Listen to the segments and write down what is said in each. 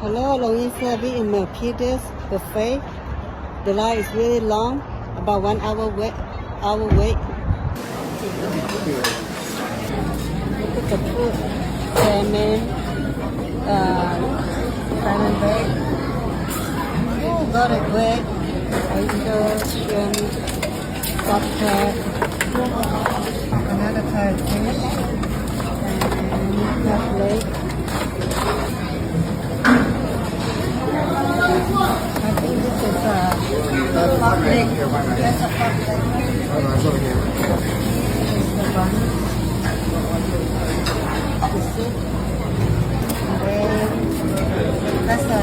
Hello, Louisa. We in Milpitas buffet. The line is really long, about 1 hour wait. Look at the food. Salmon, salmon bag. Oh, got it wet. Oyster, shrimp, bobcat, another kind of fish, and crab leg. I think this is a pork leg. That's a pork leg. This is the bun. The soup. And then that's a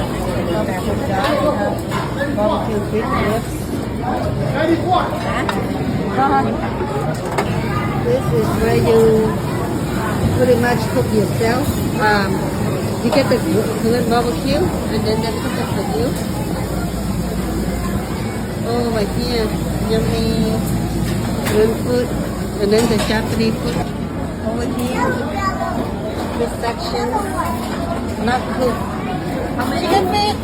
barbecue jar. Barbecue beef ribs. This is where you pretty much cook yourself. You get the Korean barbecue and then they cook it for you. Oh my dear, yummy Korean food. And then the Japanese food. Over here, this section, not cooked. Chicken feet.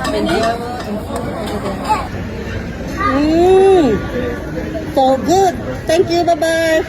And Java and food over there. So good. Thank you. Bye-bye.